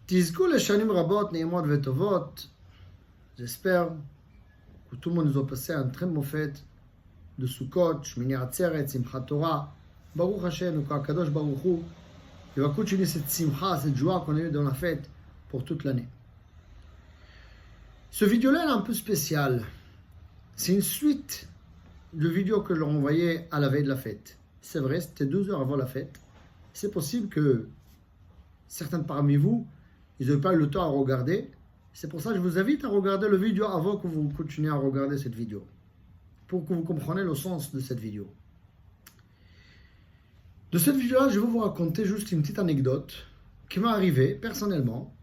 תזכו לשנים רבות, נעימות וטובות. J'espère que tout le monde nous a passé un très bon fête de Sukkot, Shmini Atzeret, Simchat Torah. Baruch Hashem, Kadosh Baruch Hu, il va continuer cette simcha, cette joie qu'on a eue dans la fête pour toute l'année. Ce vidéo-là est un peu spécial. C'est une suite de vidéos que je leur envoyais à la veille de la fête. C'est vrai, c'était 2 heures avant la fête. C'est possible que certains parmi vous, ils n'ont pas eu le temps à regarder. C'est pour ça que je vous invite à regarder le vidéo avant que vous continuez à regarder cette vidéo. Pour que vous compreniez le sens de cette vidéo. De cette vidéo-là, je vais vous raconter juste une petite anecdote qui m'est arrivée personnellement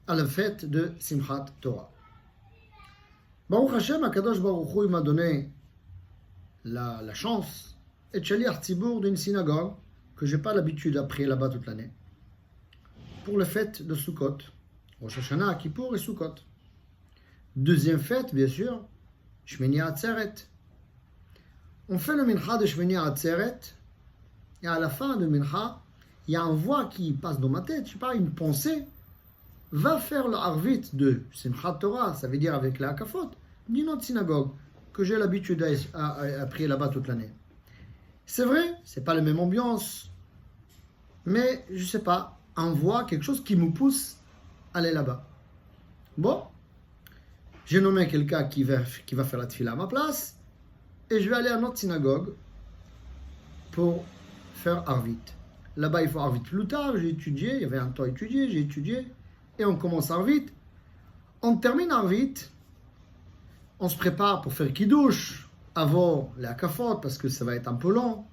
à la fête de Simchat Torah. Baruch Hashem, Akadosh Baruch Hu, il m'a donné la chance d'être shaliach tzibur d'une synagogue que je n'ai pas l'habitude à prier là-bas toute l'année pour la fête de Sukkot, Rosh Hashanah, Kippour et Sukkot. Deuxième fête, bien sûr, Shmini Atzeret. On fait le mincha de Shmini Atzeret et à la fin de mincha, il y a un voix qui passe dans ma tête, je sais pas, une pensée, va faire le harvit de Simchat Torah, ça veut dire avec la hakafot, d'une autre synagogue que j'ai l'habitude à prier là-bas toute l'année. C'est vrai, c'est pas la même ambiance, mais je sais pas, un voix, quelque chose qui me pousse à aller là-bas. Bon, j'ai nommé quelqu'un qui va faire la tefila à ma place, et je vais aller à notre synagogue pour faire Arvit. Là-bas, il faut Arvit plus tard, j'ai étudié, il y avait un temps à étudier, j'ai étudié, et on commence Arvit. On termine Arvit, on se prépare pour faire Kiddush avant les hakafot, parce que ça va être un peu long.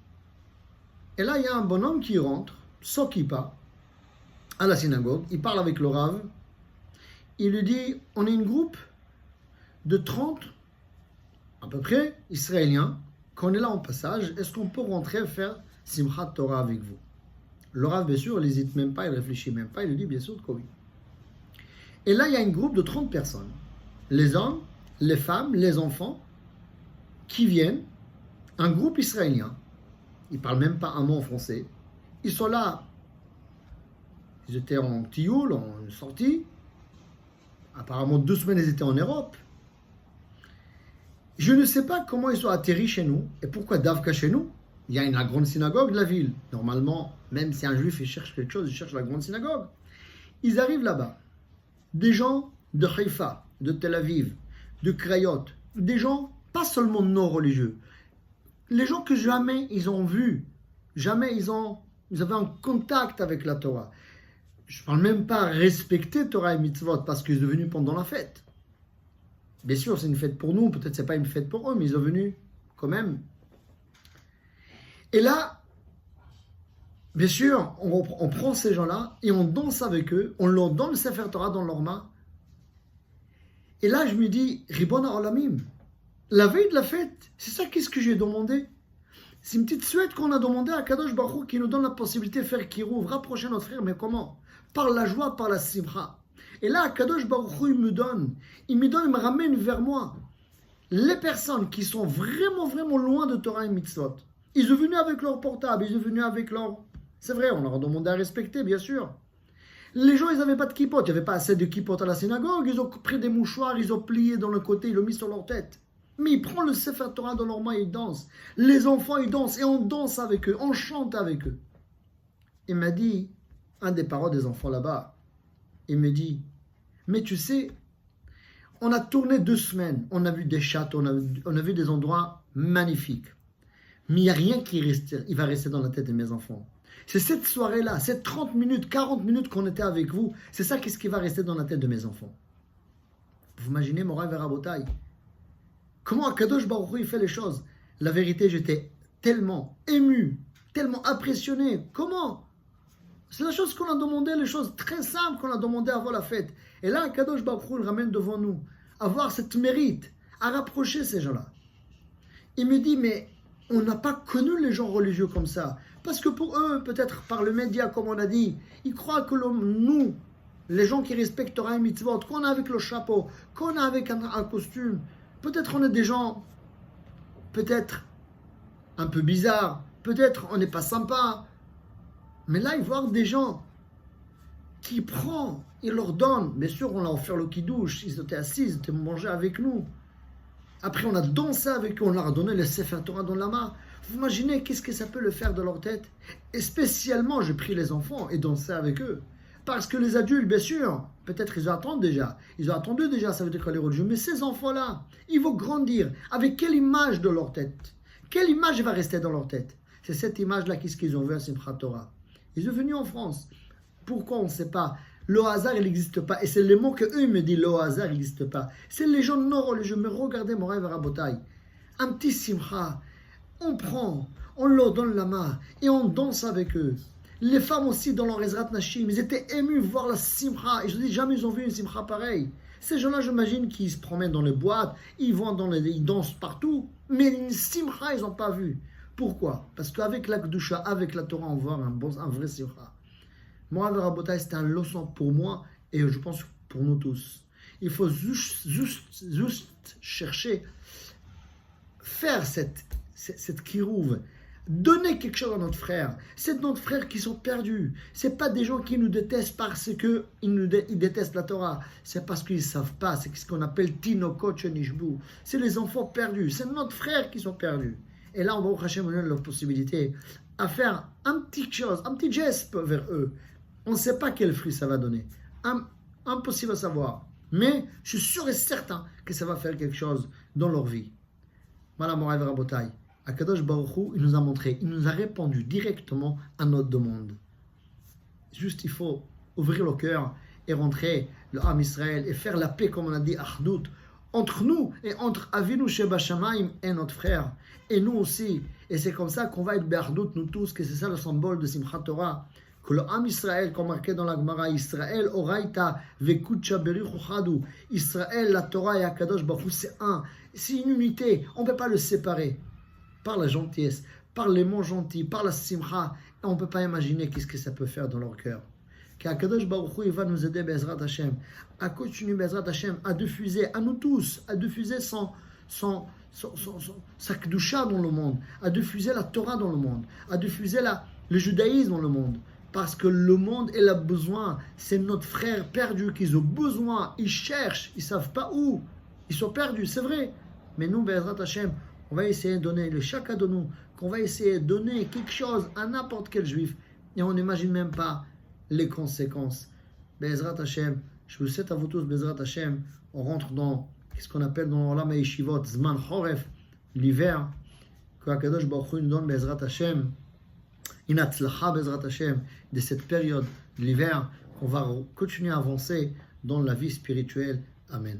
Et là, il y a un bonhomme qui rentre, sans kippa, à la synagogue, il parle avec le Rav, il lui dit, on est une groupe de 30, à peu près, Israéliens, qu'on est là en passage, est-ce qu'on peut rentrer faire Simchat Torah avec vous? Le Rav, bien sûr, il n'hésite même pas, il ne réfléchit même pas, il lui dit bien sûr que oui. Et là, il y a un groupe de 30 personnes, les hommes, les femmes, les enfants, qui viennent, un groupe israélien, ils ne parlent même pas un mot en français, ils sont là, ils étaient en tioul, en sortie, apparemment 2 semaines ils étaient en Europe. Je ne sais pas comment ils ont atterri chez nous et pourquoi Davka chez nous. Il y a une grande synagogue de la ville. Normalement, même si un juif il cherche quelque chose, il cherche la grande synagogue. Ils arrivent là-bas. Des gens de Haïfa, de Tel Aviv, de Krayot, des gens pas seulement non religieux. Les gens que jamais ils ont vu, jamais ils avaient un contact avec la Torah. Je ne parle même pas respecter Torah et mitzvot parce qu'ils sont venus pendant la fête. Bien sûr, c'est une fête pour nous, peut-être c'est pas une fête pour eux, mais ils sont venus quand même. Et là, bien sûr, on prend ces gens-là et on danse avec eux, on leur donne le Sefer Torah dans leurs mains. Et là, je me dis, Ribona Olamim, la veille de la fête, c'est ça qu'est-ce que j'ai demandé. C'est une petite suette qu'on a demandé à Kadosh Baruch Hu qui nous donne la possibilité de faire Kirouv, rapprocher notre frère, mais comment? Par la joie, par la simcha. Et là, Kadosh Baruch Hu, il me ramène vers moi. Les personnes qui sont vraiment, vraiment loin de Torah et Mitzvot, ils sont venus avec leur portable, ils sont venus avec leur... C'est vrai, on leur a demandé à respecter, bien sûr. Les gens, ils n'avaient pas de kippot, il n'y avait pas assez de kippot à la synagogue, ils ont pris des mouchoirs, ils ont plié dans le côté, ils l'ont mis sur leur tête. Mais ils prennent le Sefer Torah dans leurs mains et ils dansent. Les enfants, ils dansent et on danse avec eux, on chante avec eux. Il m'a dit, un des parents des enfants là-bas, il me dit, mais tu sais, on a tourné 2 semaines, on a vu des châteaux, on a vu des endroits magnifiques. Mais il n'y a rien il va rester dans la tête de mes enfants. C'est cette soirée-là, ces 30 minutes, 40 minutes qu'on était avec vous, c'est ça qu'est-ce qui va rester dans la tête de mes enfants. Vous imaginez, Moray Verabotai, comment Akadosh Baruch Hu il fait les choses. La vérité, j'étais tellement ému, tellement impressionné. Comment? C'est la chose qu'on a demandé, les choses très simples qu'on a demandé avant la fête. Et là, Akadosh Baruch Hu le ramène devant nous. Avoir cette mérite, à rapprocher ces gens-là. Il me dit, mais on n'a pas connu les gens religieux comme ça. Parce que pour eux, peut-être par le média, comme on a dit, ils croient que nous, les gens qui respectent Torah et Mitzvot, qu'on a avec le chapeau, qu'on a avec un costume, peut-être on est des gens, peut-être un peu bizarres, peut-être on n'est pas sympa. Mais là, ils voient des gens qui prend, il leur donne. Bien sûr, on a offert le kidouche, ils étaient assis, ils étaient mangés avec nous. Après, on a dansé avec eux, on leur a donné le Sefer Torah dans la main. Vous imaginez qu'est-ce que ça peut le faire de leur tête? Et spécialement, j'ai pris les enfants et dansé avec eux. Parce que les adultes, bien sûr, peut-être ils attendent déjà. Ils ont attendu déjà, ça veut dire quoi les religieux. Mais ces enfants-là, ils vont grandir. Avec quelle image de leur tête? Quelle image va rester dans leur tête? C'est cette image-là qu'est-ce qu'ils ont vu à Simchat Torah. Ils sont venus en France. Pourquoi on ne sait pas? Le hasard, il n'existe pas. Et c'est les mots qu'eux me disent, le hasard, il n'existe pas. C'est les gens non religieux. Mais regardez mon rêve à Rabotai. Un petit simcha, on prend, on leur donne la main et on danse avec eux. Les femmes aussi dans leur Ezrat Nashim, ils étaient émus de voir la simcha. Et je dis, jamais ils ont vu une simcha pareille. Ces gens-là, j'imagine qu'ils se promènent dans les boîtes, ils dansent partout. Mais une simcha, ils n'ont pas vu. Pourquoi? Parce qu'avec la Kedusha, avec la Torah, on voit un vrai simcha. Moi, Rabotai, c'était une leçon pour moi et je pense pour nous tous. Il faut juste chercher, faire cette kirouve, donner quelque chose à notre frère. C'est notre frère qui sont perdus. C'est pas des gens qui nous détestent parce qu'ils détestent la Torah. C'est parce qu'ils ne savent pas. C'est ce qu'on appelle Tinokot Shenishbu. C'est les enfants perdus. C'est notre frère qui sont perdus. Et là, on va au Hachem donner la possibilité à faire un petit chose, un petit geste vers eux. On ne sait pas quel fruit ça va donner. Impossible à savoir. Mais je suis sûr et certain que ça va faire quelque chose dans leur vie. Voilà mon rêve Rabotai. Akadosh Baruch Hu, il nous a montré, il nous a répondu directement à notre demande. Juste, il faut ouvrir le cœur et rentrer le Ham Israël et faire la paix, comme on a dit, Achdout, entre nous et entre Avinu Sheba Shamayim et notre frère. Et nous aussi. Et c'est comme ça qu'on va être Be'achdout, nous tous, que c'est ça le symbole de Simchat Torah. Que le Ham Israël, comme marqué dans la Gemara, Israël, Oraita, Vekutcha Berichu Chadu. Israël, la Torah et Akadosh Baruch Hu, c'est un. C'est une unité. On ne peut pas le séparer. Par la gentillesse, par les mots gentils, par la simcha. Et on ne peut pas imaginer qu'est-ce que ça peut faire dans leur cœur. Qu'Akadosh Baruch Hu, il va nous aider, Bezrat Hashem, à continuer, Bezrat Hashem, à diffuser, à nous tous, à diffuser sa Kedusha dans le monde, à diffuser la Torah dans le monde, à diffuser le judaïsme dans le monde. Parce que le monde, il a besoin, c'est notre frère perdu qu'ils ont besoin, ils cherchent, ils ne savent pas où, ils sont perdus, c'est vrai. Mais nous, Bezrat Hashem, on va essayer de donner le chacun de nous, qu'on va essayer de donner quelque chose à n'importe quel juif. Et on n'imagine même pas les conséquences. Bezrat Hashem, je vous souhaite à vous tous, Bezrat Hashem, on rentre dans ce qu'on appelle dans l'Olam HaYeshivot, Zman Choref, l'hiver, que Akadosh Baruch Hu nous donne, Bezrat Hashem, une atzlacha, Bezrat Hashem, de cette période de l'hiver, qu'on va continuer à avancer dans la vie spirituelle. Amen.